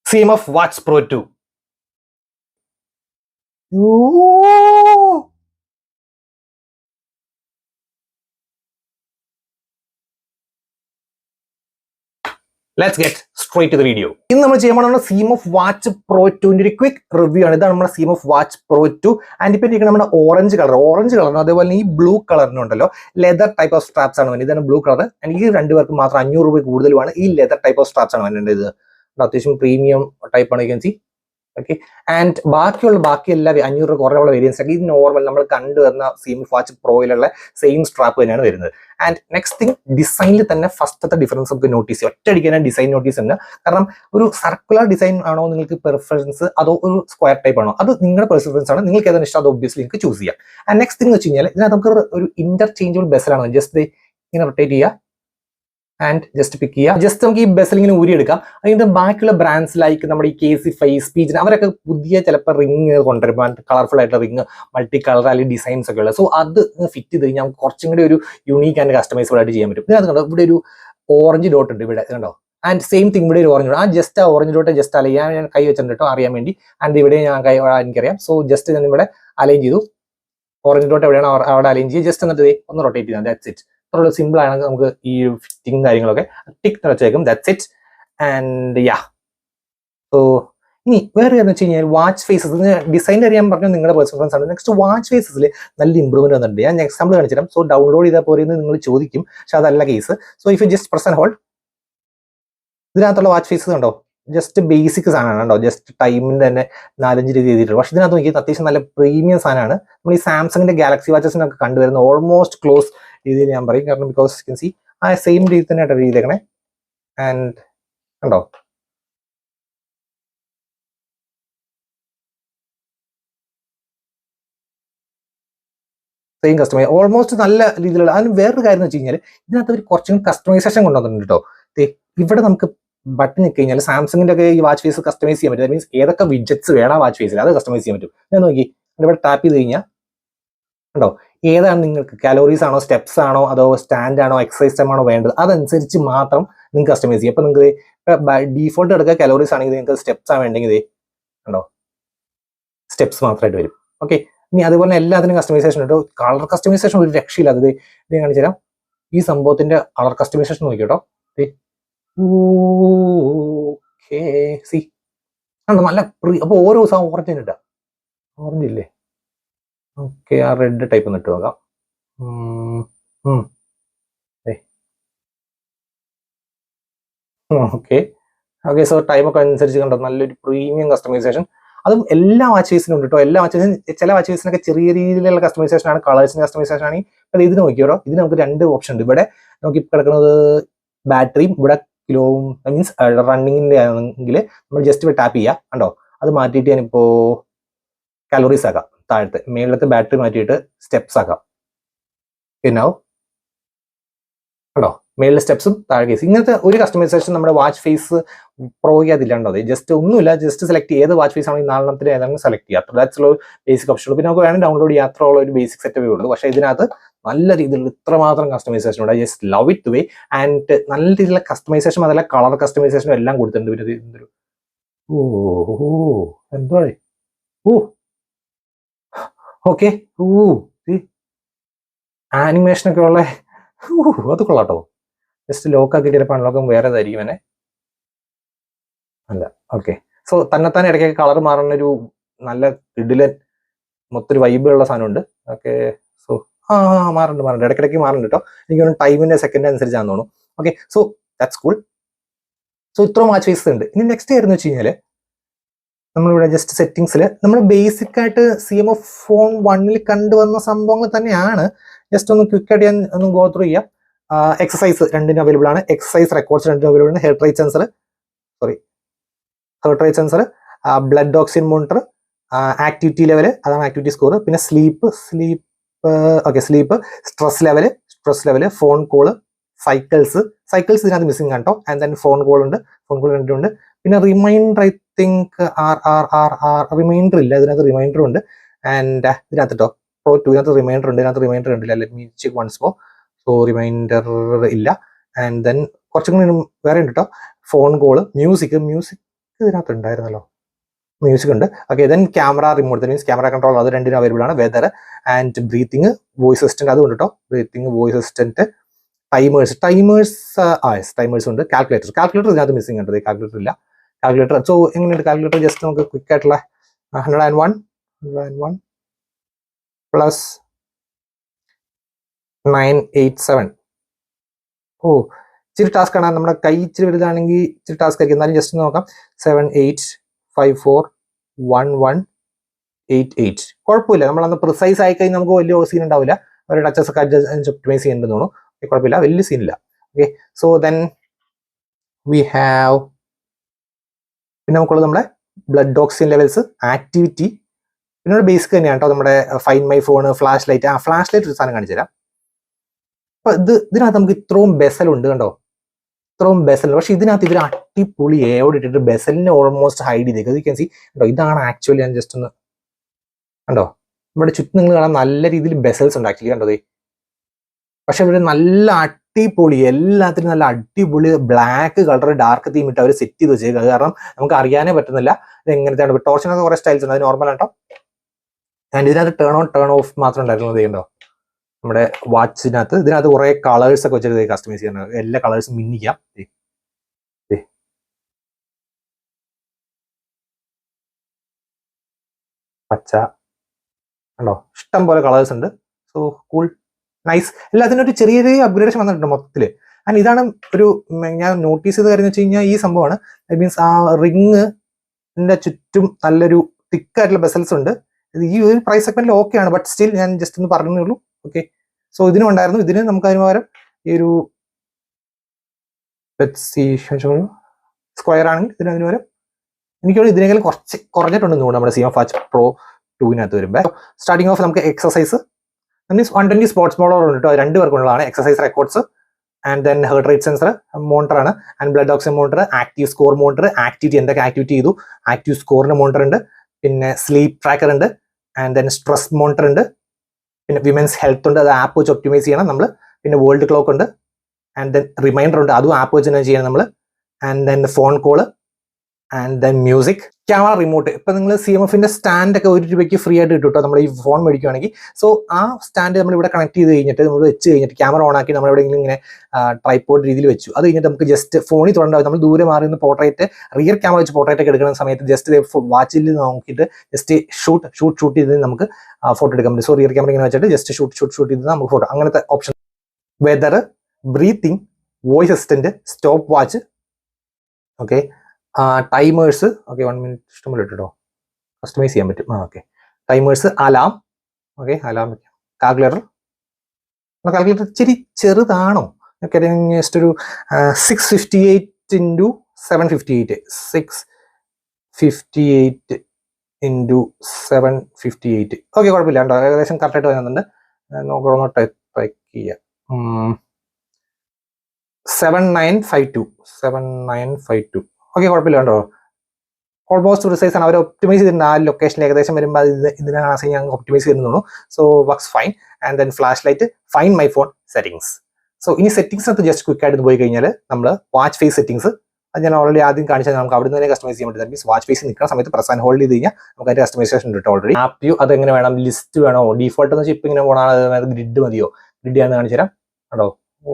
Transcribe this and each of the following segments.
CMF Watch Pro 2. Let's get straight to the video. In the CMF Watch Pro 2 quick review. This is CMF Watch Pro 2 and it is orange color. Orange color is blue color. Leather type of straps. This is blue color and this is leather type of straps. Premium type, you can see. Okay, and baki variants like normal CMF Watch Pro same strap and next thing design first the difference of the notice design notice circular design preference square type preference obviously choose and next thing interchangeable bezel just rotate and just pick here. Just some keep bestselling in Uridica. In the back brands like the Casey Face, Speech, and our ring, colorful ring, multicolor designs. So, other fit the young corching unique and customizable orange dot and same thing with orange. Just orange dot, just and Ariamendi and the video. So, just align you orange dot or just another way on the rotating. That's it. Simple fitting tick that's it and yeah. So where watch faces design next watch faces improvement example so download case. So if you just press and hold watch faces just basic just time in the premium Samsung Galaxy watches almost close because you can see same reason and same customer almost and where customization button Samsung watch face customize that means widgets watch face customize tap calories steps stand exercise time customize by default calories steps steps okay customization color customization this color customization okay see orange okay, red type okay. Okay, so time premium customization. That's all watch faces customization colors customization. But this is two options. Battery means running in the just tap that's calories mail battery steps okay now mail steps customization watch face pro just just select the watch face select that's basic option download basic setup customization I just love it the way and customization color customization oh okay see animation just lock okay so color vibe okay so time in a second okay so that's cool so watch face next year just settings basic CMF phone 1 just quick go through exercise available exercise records available heart rate sensor heart rate sensor blood oxygen monitor activity level activity score sleep okay sleep stress level phone call cycles is missing and then phone call reminder I think reminder reminder and Pro 2 reminder let me check once more. So reminder illa and then phone call music ഇതിനകത്ത് ഉണ്ടായിരുന്നല്ലോ, music ഉണ്ട്. Okay, then camera remote, means camera control, അത് രണ്ടിനും available ആണ്. Weather and breathing, voice assistant അതുകൊണ്ട് കേട്ടോ, breathing, voice assistant, timers timers ഉണ്ട്. Calculator ഇതിനകത്ത് മിസ്സിംഗ് ഉണ്ട്, കാൽക്കുലേറ്റർ ഇല്ല. കാൽക്കുലേറ്റർ, സോ എങ്ങനെയുണ്ട് കാൽക്കുലേറ്റർ? ജസ്റ്റ് നമുക്ക് ക്വിക്ക് ആയിട്ടുള്ള 101 പ്ലസ് 987. ഓ, ഇച്ചിരി ടാസ്ക് ആണ്. നമ്മുടെ കൈ ഇച്ചിരി വലുതാണെങ്കിൽ ഇച്ചിരി ടാസ്ക് ആയിരിക്കും, എന്നാലും ജസ്റ്റ് നോക്കാം. 78541188. കുഴപ്പമില്ല, നമ്മളന്ന് പ്രിസൈസ് ആയി കഴിഞ്ഞാൽ നമുക്ക് വലിയ സീൻ ഉണ്ടാവില്ല. ഒരു ടച്ചസ് ഒക്കെ ഒപ്റ്റിമൈസ് ചെയ്യുന്നുണ്ടെന്ന് തോന്നുന്നു. കുഴപ്പമില്ല, വലിയ സീനില്ല. Okay, so then we have, പിന്നെ നമുക്കുള്ളത് നമ്മുടെ ബ്ലഡ് ഓക്സിജൻ ലെവൽസ്, ആക്ടിവിറ്റി, പിന്നെ ബേസിക് തന്നെയാണ് കേട്ടോ നമ്മുടെ find my phone, flash light. Flash light ഒരു സാധനം കാണിച്ചു തരാം. അപ്പൊ ഇതിനകത്ത് നമുക്ക് ഇത്രയും ബെസൽ ഉണ്ട് കണ്ടോ, ഇത്രയും ബെസൽ. പക്ഷെ ഇതിനകത്ത് ഇവർ അടിപൊളി എയോടെ ഇട്ടിട്ട് ബെസലിനെ ഓൾമോസ്റ്റ് ഹൈഡ് ചെയ്തേക്കും. ക്യാൻ സി കണ്ടോ, ഇതാണ് ആക്ച്വലി. ഞാൻ ജസ്റ്റ് ഒന്ന് കണ്ടോ, ഇവിടെ ചുറ്റും നിങ്ങൾ കാണാൻ നല്ല രീതിയിൽ ബെസൽസ് ഉണ്ട് ആക്ച്വലി, കണ്ടോ. പക്ഷെ ഇവിടെ നല്ല അടിപൊളി, എല്ലാത്തിനും നല്ല അടിപൊളി ബ്ലാക്ക് കളർ ഡാർക്ക് തീം ഇട്ട് അവർ സെറ്റ് ചെയ്ത് വെച്ചേക്കുക. അത് കാരണം നമുക്ക് അറിയാനേ പറ്റുന്നില്ല ഇത് എങ്ങനത്തെയാണ്. ടോർച്ചിനൊക്കെ കുറെ സ്റ്റൈൽസ് ഉണ്ട്, അത് നോർമൽ ആട്ടോ. ആൻഡ് ഇതിനകത്ത് ടേൺ ഓൺ ടേൺ ഓഫ് മാത്രം ഉണ്ടായിരുന്നത് കണ്ടോ, നമ്മുടെ വാച്ചിനകത്ത്. ഇതിനകത്ത് കുറെ കളേഴ്സ് ഒക്കെ വെച്ചിട്ട് കസ്റ്റമൈസ് ചെയ്യാൻ, എല്ലാ കളേഴ്സും മിന്നിക്കാം. പച്ച കണ്ടോ, ഇഷ്ടം പോലെ കളേഴ്സ് ഉണ്ട്. So cool, nice. എല്ലാത്തിനും ഒരു ചെറിയ ചെറിയ അപ്ഗ്രേഡേഷൻ വന്നിട്ടുണ്ട് മൊത്തത്തില്. ആൻഡ് ഇതാണ് ഒരു ഞാൻ നോട്ടീസ് ചെയ്ത കാര്യം എന്ന് വെച്ച് കഴിഞ്ഞാൽ ഈ സംഭവമാണ്. ദാറ്റ് മീൻസ് ആ റിങ്ങിന്റെ ചുറ്റും നല്ലൊരു തിക്കായിട്ടുള്ള ബെസൽസ് ഉണ്ട്. ഈ ഒരു പ്രൈസ് സെഗ്മെന്റിൽ ഓക്കെ ആണ്, ബട്ട് സ്റ്റിൽ ഞാൻ ജസ്റ്റ് ഒന്ന് പറഞ്ഞേ ഉള്ളൂ. ഓക്കെ, സോ ഇതിനും ഉണ്ടായിരുന്നു. ഇതിന് നമുക്ക് അതിന് പകരം ഈ ഒരു സ്ക്വയർ ആണെങ്കിൽ അതിന് പകരം എനിക്ക് ഇതിനേക്കാളും കുറച്ച് കുറഞ്ഞിട്ടുണ്ടെന്ന് തോന്നുന്നു നമ്മുടെ CMF വാച്ച് പ്രോ 2-നകത്ത് വരുമ്പോൾ. സ്റ്റാർട്ടിങ് ഓഫ് നമുക്ക് എക്സസൈസ്, മീൻസ് 120 സ്പോർട്സ് മോഡൽ ഉണ്ട് കേട്ടോ, 2 പേർക്കുള്ളതാണ്. Exercise records and then heart rate sensor monitor ആണ്. And blood oxygen monitor, active score monitor, activity എന്തൊക്കെ ആക്ടിവിറ്റി ചെയ്തു, ആക്റ്റീവ് സ്കോറിന്റെ മോണിറ്റർ ഉണ്ട്. പിന്നെ സ്ലീപ്പ് ട്രാക്കർ ഉണ്ട്. ആൻഡ് ദെൻ സ്ട്രെസ് മോണിറ്റർ ഉണ്ട്. പിന്നെ വിമൻസ് ഹെൽത്ത് ഉണ്ട്, അത് ആപ്പ് വെച്ച് ഒപ്റ്റിമൈസ് ചെയ്യണം നമ്മൾ. പിന്നെ വേൾഡ് ക്ലോക്ക് ഉണ്ട്. ആൻഡ് ദെൻ റിമൈൻഡർ ഉണ്ട്, അതും ആപ്പ് വെച്ച് തന്നെ ചെയ്യണം നമ്മൾ. And then phone call, and then music. Camera remote, ഇപ്പൊ നിങ്ങൾ CMFന്റെ സ്റ്റാൻഡ് ഒക്കെ 1 രൂപയ്ക്ക് ഫ്രീ ആയിട്ട് കിട്ടും കേട്ടോ നമ്മൾ ഈ ഫോൺ മേടിക്കുകയാണെങ്കിൽ. സോ ആ സ്റ്റാൻഡ് നമ്മൾ ഇവിടെ കണക്ട് ചെയ്ത് കഴിഞ്ഞിട്ട് നമ്മൾ വെച്ച് കഴിഞ്ഞിട്ട് ക്യാമറ ഓൺ ആക്കി നമ്മൾ എവിടെയെങ്കിലും ഇങ്ങനെ ട്രൈപോഡ് രീതിയിൽ വെച്ചു. അത് കഴിഞ്ഞിട്ട് നമുക്ക് ജസ്റ്റ് ഫോണിൽ തുടണ്ടാവും. നമ്മൾ ദൂരെ മാറി നിന്ന് പോർട്രേറ്റ്, റിയർ ക്യാമറ വെച്ച് പോർട്രേറ്റ് ഒക്കെ എടുക്കുന്ന സമയത്ത് ജസ്റ്റ് വാച്ചിൽ നോക്കിയിട്ട് ജസ്റ്റ് ഷൂട്ട് ചെയ്ത് നമുക്ക് ഫോട്ടോ എടുക്കാൻ പറ്റും. സോ റിയർ ക്യാമറ ഇങ്ങനെ വെച്ചിട്ട് ജസ്റ്റ് ഷൂട്ട് ചെയ്ത് നമുക്ക് ഫോട്ടോ, അങ്ങനത്തെ option. Weather, breathing, voice assistant, stopwatch, okay, timers. Okay, 1 minute ഇഷ്ടംപോലെ ഇട്ടോ, കസ്റ്റമൈസ് ചെയ്യാൻ പറ്റും. Okay, timers, alarm. Okay, alarm വെക്കാം. കാൽക്കുലേറ്റർ ഇച്ചിരി ചെറുതാണോ? ഓക്കെ, ജസ്റ്റ് ഒരു 658 × 758, 658 × 758. ഓക്കെ, കുഴപ്പമില്ല കേട്ടോ, ഏകദേശം കറക്റ്റായിട്ട് വരുന്നുണ്ട്. നോക്കണമെന്ന് ട്രൈ ചെയ്യാം. 7952. ഓക്കെ, കുഴപ്പമില്ല കേട്ടോ, ഓൾമോസ്റ്റ് പ്രിസൈസ് ആണ്. അവർ ഒപ്റ്റിമൈസ് ചെയ്തിട്ടുണ്ട് ആ ലൊക്കേഷനിൽ ഏകദേശം വരുമ്പോൾ ഇതിനാണ് ഞാൻ ഒപ്റ്റിമൈസ് ചെയ്തിരുന്നു. So works fine. And then flash light, find my phone, settings. So ഇനി സെറ്റിംഗ്സിനകത്ത് ജസ്റ്റ് ക്വിക്ക് ആയിട്ട് പോയി കഴിഞ്ഞാൽ നമ്മൾ വാച്ച് ഫേസ് സെറ്റിംഗ്സ്, അത് ഞാൻ ഓൾറെഡി ആദ്യം കാണിച്ചാൽ നമുക്ക് അവിടെ നിന്ന് തന്നെ കസ്റ്റമൈസ് ചെയ്യാൻ പറ്റും. മീൻസ് വാച്ച് ഫേസ് നിൽക്കുന്ന സമയത്ത് പ്രസ് ആൻഡ് ഹോൾഡ് ചെയ്ത് കഴിഞ്ഞാൽ നമുക്ക് അതിന്റെ കസ്റ്റമൈസേഷൻ ഉണ്ട് ഓൾറെഡി. ആപ്പ് വ്യൂ അതെങ്ങനെ വേണം, ലിസ്റ്റ് വേണോ, ഡീഫോൾട്ട് എന്ന് വെച്ചാൽ ഇപ്പം ഇങ്ങനെ പോകണം, ഗ്രിഡ് മതിയോ? ഗ്രിഡ് ഞാൻ കാണിച്ചു തരാം കേട്ടോ. ഓ,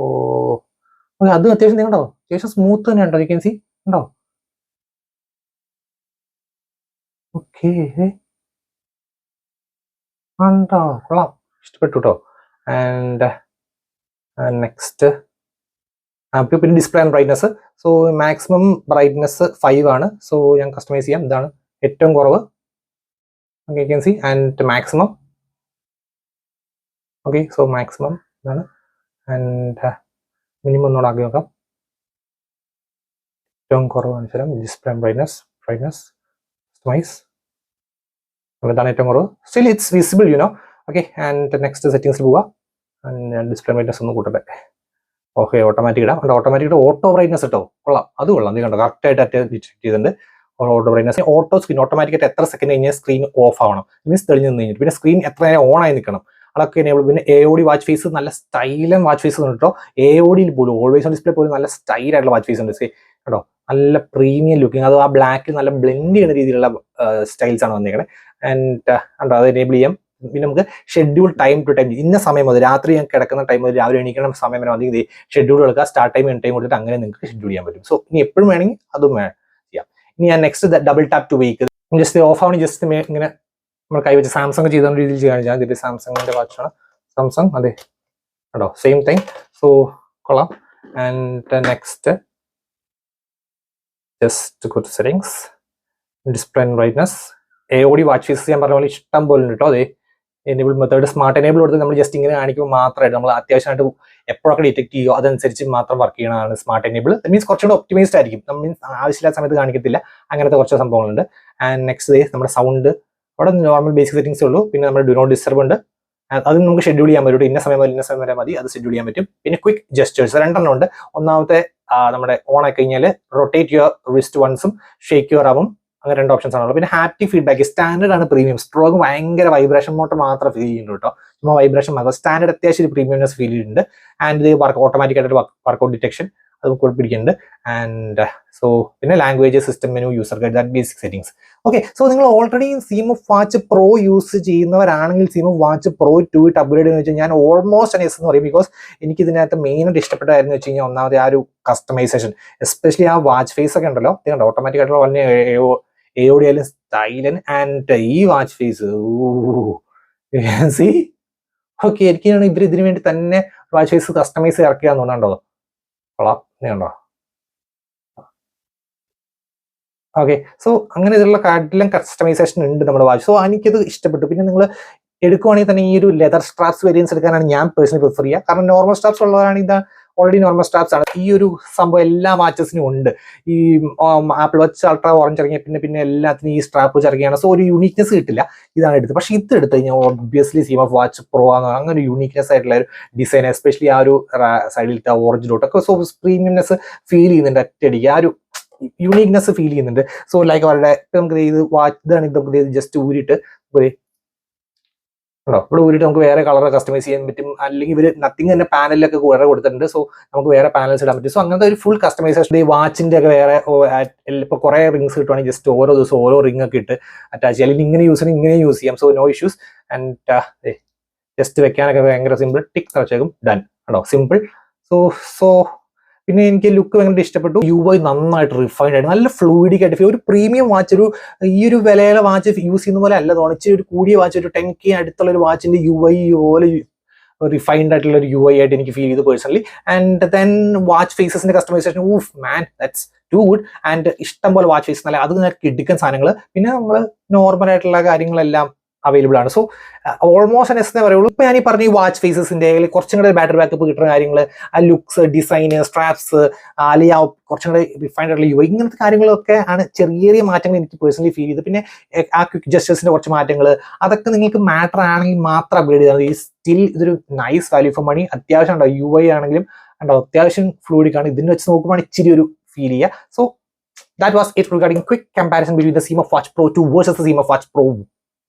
അത് അത്യാവശ്യം നിങ്ങളുണ്ടോ, അത്യാവശ്യം സ്മൂത്ത് തന്നെ ഉണ്ടോ, യു ക്യാൻ സി ഉണ്ടോ. ഓക്കെ, ഉണ്ടോ, കൊള്ളാം, ഇഷ്ടപ്പെട്ടു കേട്ടോ. ആൻഡ് നെക്സ്റ്റ് പിന്നെ display and brightness. So maximum brightness 5 ആണ്. സോ ഞാൻ കസ്റ്റമൈസ് ചെയ്യാം. ഇതാണ് ഏറ്റവും കുറവ്. Okay, you can see. And maximum, okay, so maximum ഇതാണ്. ആൻഡ് മിനിമം ഒന്നുകൂടെ ആക്കി നോക്കാം. ഏറ്റവും കുറവ് കാണിച്ചു തരാം. ഡിസ്പ്ലേ ബ്രൈറ്റ്നസ് കസ്റ്റമൈസ്, ഇതാണ് ഏറ്റവും കുറവ്. Still it's visible you know. Okay, and next സെറ്റിംഗ്സിൽ പോവുക. ആൻഡ് ഡിസ്പ്ലേ ബ്രൈറ്റ്നസ് ഒന്ന് കൂട്ടട്ടെ. ഓക്കെ, ഓട്ടോമാറ്റിക് ഇടാം. ഓട്ടോമാറ്റിക് ഓട്ടോ ബ്രൈറ്റ്നസ് ഇട്ടോ, കൊള്ളാം, അത് കൊള്ളാം. നീ കണ്ടോ, കറക്റ്റായിട്ട് ഡിറ്റക്ട് ചെയ്തിട്ടുണ്ട് ഓട്ടോ ബ്രൈറ്റ്നസ്. ഓട്ടോ സ്ക്രീൻ ഓട്ടോമാറ്റിക്കായിട്ട് എത്ര സെക്കൻഡ് കഴിഞ്ഞാൽ സ്ക്രീൻ ഓഫ് ആവണം, മീൻസ് തെളിഞ്ഞു നിന്ന് കഴിഞ്ഞിട്ട്. പിന്നെ സ്ക്രീൻ എത്ര നേരം ഓൺ ആയി നിൽക്കണം, അതൊക്കെ എനേബിൾ. പിന്നെ AOD വാച്ച് ഫേസ്, നല്ല സ്റ്റൈലൻ വാച്ച് ഫേസ് ഉണ്ട് കേട്ടോ. AOD പോലും ഓൾവേസ് ഓൺ ഡിസ്പ്ലേ പോലും നല്ല സ്റ്റൈലായിട്ടുള്ള വാച്ച് ഫേസ് ഉണ്ട്. കേട്ടോ, നല്ല പ്രീമിയം ലുക്കിംഗ്, അത് ആ ബ്ലാക്കിൽ നല്ല ബ്ലെൻഡ് ചെയ്യുന്ന രീതിയിലുള്ള സ്റ്റൈൽസ് ആണ് വന്നിരിക്കുന്നത്. ആൻഡ് കണ്ടോ, അത് എനേബിൾ ചെയ്യാം. പിന്നെ നമുക്ക് ഷെഡ്യൂൾ ടൈം ടു ടൈം, ഇന്ന സമയം മുതൽ രാത്രി ഞാൻ കിടക്കുന്ന ടൈം മുതൽ രാവിലെ എണീക്കണം സമയം വരെ മതി ഷെഡ്യൂൾ എടുക്കുക, സ്റ്റാർട്ട് ടൈം എൻഡ് ടൈം കൊടുത്തിട്ട് അങ്ങനെ നിങ്ങൾക്ക് ഷെഡ്യൂൾ ചെയ്യാൻ പറ്റും. സോ ഇനി എപ്പോഴും വേണമെങ്കിൽ അതും ചെയ്യാം. ഇനി ഞാൻ next double tap to wake, just off ആവണി ജസ്റ്റ് ഇങ്ങനെ നമ്മൾ കൈവച്ച് സാംസങ് ചെയ്ത രീതിയിൽ ചെയ്യാൻ. ഇതിൽ സാംസങ്ങിന്റെ വാച്ചാണ്, സാംസങ്, അതെ കേട്ടോ, സെയിം ടൈം. സോ കൊള്ളാം. And next just go to settings, display and brightness, AOD watch faces ഞാൻ പറഞ്ഞ പോലെ ഇഷ്ടം പോലെ ഉണ്ട് കേട്ടോ. അതെ എനേബിൾ മെത്തേഡ്, സ്മാർട്ട് എനേബിൾ കൊടുത്ത് നമ്മൾ ജസ്റ്റ് ഇങ്ങനെ കാണിക്കുമ്പോൾ മാത്രമായിട്ട് നമ്മൾ അത്യാവശ്യമായിട്ട് എപ്പോഴൊക്കെ ഡിറ്റക്ട് ചെയ്യുമോ അതനുസരിച്ച് മാത്രം വർക്ക് ചെയ്യണതാണ് സ്മാർട്ട് എനേബിൾ. മീൻസ് കുറച്ചുകൂടെ ഒപ്റ്റിമൈസ്ഡ് ആയിരിക്കും, മീൻസ് ആവശ്യമില്ലാത്ത സമയത്ത് കാണിക്കത്തില്ല, അങ്ങനത്തെ കുറച്ച് സംഭവങ്ങളുണ്ട്. ആൻഡ് നെക്സ്റ്റ് നമ്മുടെ സൗണ്ട്, അവിടെ നോർമൽ ബേസിക് സെറ്റിംഗ്സേ ഉള്ളൂ. പിന്നെ നമ്മുടെ ഡു നോട്ട് ഡിസ്റ്റർബ് ഉണ്ട്, അത് നമുക്ക് ഷെഡ്യൂൾ ചെയ്യാൻ പറ്റും, ഇന്ന സമയം വരെ ഇന്ന സമയം വരെ മതി, അത് ഷെഡ്യൂൾ ചെയ്യാൻ പറ്റും. പിന്നെ ക്വിക്ക് ജസ്റ്റേഴ്സ് 2 ഉണ്ട്. ഒന്നാമത്തെ നമ്മുടെ ഓൺ ആക്കി കഴിഞ്ഞാൽ റൊട്ടേറ്റ് യുവർ റിസ്റ്റ് വൺസും ഷേക്ക് യുവർ ആവും, അങ്ങനെ 2 ഓപ്ഷൻസ് ആണുള്ളത്. പിന്നെ ഹാപ്റ്റിക് ഫീഡ്ബാക്ക്, സ്റ്റാൻഡേർഡ് ആണ് പ്രീമിയം, സ്ട്രോക്ക് ഭയങ്കര വൈബ്രേഷൻ മോട്ടർ മാത്രം ഫീൽ ചെയ്യുന്നുണ്ട് കേട്ടോ, ചുമ്മാ വൈബ്രേഷൻ മാത്രം. സ്റ്റാൻഡേർഡ് അത്യാവശ്യം ഒരു പ്രീമിയംനെസ് ഫീൽ ചെയ്യുന്നുണ്ട്. ആൻഡ് ഇത് ഓട്ടോമാറ്റിക് ആയിട്ട് വർക്കൗട്ട് ഡിറ്റക്ഷൻ അത് പിടിക്കുന്നുണ്ട്. ആൻഡ് സോ പിന്നെ language, system menu, user guide, that basic settings. Okay, so നിങ്ങൾ ഓൾറെഡി സീമോഫ് വാച്ച് പ്രോ യൂസ് ചെയ്യുന്നവരാണെങ്കിൽ സീമോഫ് വാച്ച് പ്രോ 2 അപ്ഗ്രേഡ് എന്ന് വെച്ചാൽ ഞാൻ ഓൾമോസ്റ്റ് യെസ് എന്ന് പറയും. ബിക്കോസ് എനിക്ക് ഇതിനകത്ത് മെയിനായിട്ട് ഇഷ്ടപ്പെട്ടതായിരുന്നു വെച്ച് കഴിഞ്ഞാൽ ഒന്നാമത് ആ ഒരു കസ്റ്റമൈസേഷൻ, എസ്പെഷ്യലി ആ വാച്ച് ഫേസ് ഒക്കെ ഉണ്ടല്ലോ, ഇത് ഓട്ടോമാറ്റിക് ആയിട്ടുള്ള വളരെ AOD ആയാലും സ്റ്റൈലൻ. ആൻഡ് ഈ വാച്ച് ഫേസ് സി ഓക്കെ, എനിക്കാണ് ഇവർ ഇതിനു വേണ്ടി തന്നെ വാച്ച് ഫേസ് കസ്റ്റമൈസ് ഇറക്കിയാന്ന് തോന്നുന്നുണ്ടോ, കൊള്ളാം, നീണ്ടോ. ഓക്കെ, സോ അങ്ങനെ ഇതിലുള്ള കാർഡിലും കസ്റ്റമൈസേഷൻ ഉണ്ട് നമ്മുടെ വാച്ച്. സോ എനിക്കത് ഇഷ്ടപ്പെട്ടു. പിന്നെ നിങ്ങൾ എടുക്കുവാണെങ്കിൽ തന്നെ ഈ ഒരു ലെതർ സ്ട്രാപ്സ് വേരിയൻസ് എടുക്കാനാണ് ഞാൻ പേഴ്സണലി പ്രിഫർ ചെയ്യുക. കാരണം നോർമൽ സ്ട്രാപ്സ് ഉള്ളവരാണെങ്കിൽ ഇത് ഓൾറെഡി നോർമൽ സ്ട്രാപ്സ് ആണ്. ഈ ഒരു സംഭവം എല്ലാ വാച്ചസിനും ഉണ്ട്. ഈ ആപ്പിൾ വാച്ച് അൾട്രാ ഓറഞ്ച് ഇറങ്ങിയ പിന്നെ എല്ലാത്തിനും ഈ സ്ട്രാപ്പ് വെച്ച് ഇറങ്ങിയാണ്. സോ ഒരു യൂണിക്നെസ് കിട്ടില്ല, ഇതാണ് എടുത്തത്. പക്ഷേ ഇത് എടുത്ത് കഴിഞ്ഞാൽ ഒബ്വിയസ്ലി സീമോഫ് വാച്ച് പ്രോ ആണ്, അങ്ങനെ ഒരു യൂണിക്നെസ് ആയിട്ടുള്ള ഒരു ഡിസൈൻ, എസ്പെഷ്യലി ആ ഒരു സൈഡിലത്തെ ഓറഞ്ച് ഡോട്ടൊക്കെ. സോ പ്രീമിയംനെസ് ഫീൽ ചെയ്യുന്നുണ്ട്, ഒറ്റയടിക്ക് ആ ഒരു യൂണിക്നെസ് ഫീൽ ചെയ്യുന്നുണ്ട്. സോ ലൈക്ക് അവരുടെ നമുക്ക് ഇത് വാച്ച് ഇതാണെങ്കിൽ നമുക്ക് ജസ്റ്റ് ഊരിയിട്ട് ഇവിടെ ഊരിയിട്ട് നമുക്ക് വേറെ കളർ കസ്റ്റമൈസ് ചെയ്യാൻ പറ്റും. അല്ലെങ്കിൽ ഇവർ നത്തിങ് തന്നെ പാനലിലൊക്കെ വേറെ കൊടുത്തിട്ടുണ്ട്. സോ നമുക്ക് വേറെ പാനൽസ് ഇടാൻ പറ്റും. സോ അങ്ങനത്തെ ഒരു ഫുൾ കസ്റ്റമൈസേഷൻ. ഈ വാച്ചിന്റെ ഒക്കെ വേറെ ഇപ്പോൾ കുറേ റിങ്സ് കിട്ടുവാണെങ്കിൽ ജസ്റ്റ് ഓരോ ദിവസം ഓരോ റിംഗ് ഒക്കെ ഇട്ട് അറ്റാച്ച് ചെയ്യാം, അല്ലെങ്കിൽ ഇങ്ങനെ യൂസ് ചെയ്യണം, ഇങ്ങനെ യൂസ് ചെയ്യാം. So no issues. And just വെക്കാനൊക്കെ ഭയങ്കര സിമ്പിൾ, ടിക്ക് വെച്ചേക്കും, ഡൺ ആണോ, സിമ്പിൾ. സോ പിന്നെ എനിക്ക് ലുക്ക് ഭയങ്കര ഇഷ്ടപ്പെട്ടു. UI നന്നായിട്ട് റിഫൈൻഡ് ആയിട്ട് നല്ല ഫ്ലൂയിഡിക് ആയിട്ട്, ഒരു പ്രീമിയം വാച്ച്, ഒരു ഈ ഒരു വിലയിലെ വാച്ച് യൂസ് ചെയ്യുന്ന പോലെ അല്ല തോന്നി. ഒരു കൂടിയ വാച്ച്, ഒരു 10K അടുത്തുള്ള ഒരു വാച്ചിന്റെ UI പോലെ റിഫൈൻഡ് ആയിട്ടുള്ള ഒരു UI ആയിട്ട് എനിക്ക് ഫീൽ ചെയ്തു പേഴ്സണലി. ആൻഡ് ദെൻ വാച്ച് ഫേസസിന്റെ customisation, oof man, that's too good. And ഇഷ്ടം പോലെ വാച്ച് ഫേസ്, നല്ല അത് കിടക്കൻ സാധനങ്ങൾ. പിന്നെ നമ്മൾ നോർമൽ ആയിട്ടുള്ള കാര്യങ്ങളെല്ലാം അവൈലബിൾ ആണ്. സോ ഓൾമോസ്റ്റ് എസ് എന്നേ പറയുള്ളൂ. ഇപ്പൊ ഞാൻ ഈ പറഞ്ഞ ഈ വാച്ച് ഫേസസിന്റെ കുറച്ചും കൂടെ ബാറ്ററി ബാക്കപ്പ് കിട്ടുന്ന കാര്യങ്ങൾ, ആ ലുക്സ്, ഡിസൈന്, സ്ട്രാപ്സ്, അല്ലെങ്കിൽ ആ കുറച്ചും കൂടെ റിഫൈൻഡ് ആയിട്ടുള്ള UI, ഇങ്ങനത്തെ കാര്യങ്ങളൊക്കെ ആണ് ചെറിയ ചെറിയ മാറ്റങ്ങൾ എനിക്ക് പേഴ്സണലി ഫീൽ ചെയ്ത്. പിന്നെ ആ ക്വിക്ക് ജസ്റ്റേഴ്സിന്റെ കുറച്ച് മാറ്റങ്ങൾ, അതൊക്കെ നിങ്ങൾക്ക് മാറ്റർ ആണെങ്കിൽ മാത്രം അപ്ഗ്രേഡ് ചെയ്താൽ മതി. സ്റ്റിൽ ഇതൊരു നൈസ് വാല്യൂ ഫോർ മണി. അത്യാവശ്യം ഉണ്ടാവും, UI ആണെങ്കിലും ഉണ്ടാവും, അത്യാവശ്യം ഫ്ലൂയിഡിക് ആണ്. ഇതിന് വെച്ച് നോക്കുമ്പോൾ ഇച്ചിരി ഒരു ഫീൽ ചെയ്യുക. So that was it regarding quick comparison between the Seamouth Watch Pro 2 versus the Seamouth Watch Pro.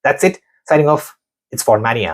That's it. Signing off. It's Phone Mania.